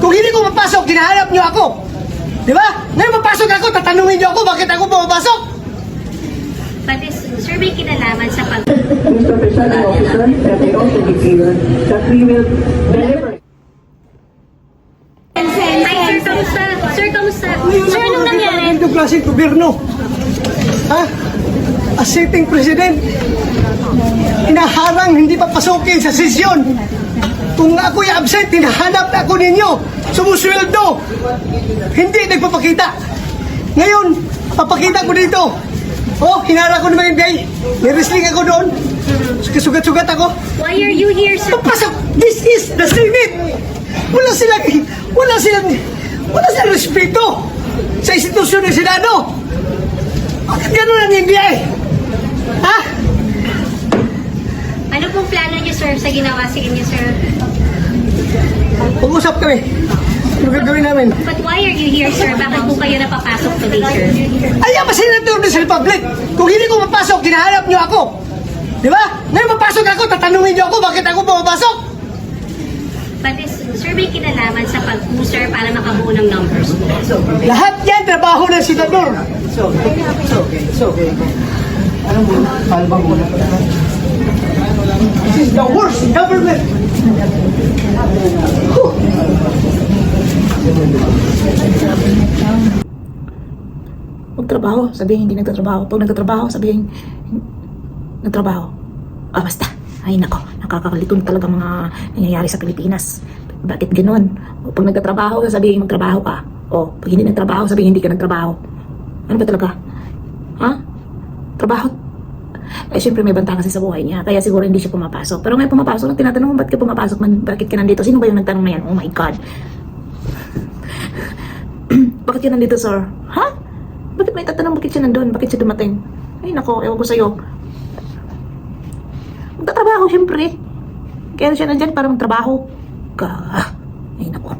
Kung hindi ko mapasok, hinahanap niyo ako. Di ba? Ngayon mapasok ako, tatanungin niyo ako bakit ako pumapasok. Pati, sir, may kinalaman sa pag... Mr. Presiding Officer, let me also be clear that we will deliver. Hi, sir, kamusta? Sir, kamusta? Sir, anong nangyari? Itong klaseng gobyerno. Ha? As sitting president, inaharang hindi papasukin sa sesyon. Kung ako'y absent, hinahanap ako ninyo. Sumusweldo. Hindi nagpapakita. Ngayon, papakita ko dito. Oh, hinara ko naman yung day. May wrestling ako doon. Sugat-sugat ako. Why are you here, sir? Papasok! This is the Senate! Wala silang respeto sa institusyon ng Senado. Bakit gano'n ang NBI? Ha? Ano pong plano niyo, sir, sa ginawa sa inyo, sir? Pag-usap kami. Ano gagawin namin? But why are you here, sir? Bakit po kayo napapasok today, sir? Ay, I'm a senator of the Republic. Kung hindi ko mapasok, hinahanap niyo ako. Di ba? Ngayon mapasok ako, tatanungin niyo ako bakit ako pumapasok. Pati, sir, may kinalaman sa pag-user para makabuo ng numbers. Lahat yan, trabaho ng senador. It's okay. Alam mo, palbang mo na. This is the worst government. Magtrabaho, sabihin hindi nagtatrabaho. Pag nagtatrabaho, sabihin nagtrabaho. Basta. Ay nako, nakakalito na talaga mga nangyayari sa Pilipinas. Bakit ganoon? Pag nagtatrabaho, sabihin magtrabaho ka. O, pag hindi nagtrabaho, sabihin hindi ka nagtrabaho. Ano ba talaga? Ha? Trabaho? Eh, syempre may banta kasi sa buhay niya. Kaya siguro hindi siya pumapasok. Pero ngayon pumapasok, nang tinatanong mo, ba't ka pumapasok man? Bakit ka nandito? Sino ba yung nagtanong na yan? Oh my God. Bakit ka nandito, sir? Ha? Bakit may tatanong bakit siya nandun? Bakit siya dumating? Ay nako, ewan ko sa'yo. Magtatrabaho, syempre. Kaya siya nandyan para magtrabaho. Ay nako.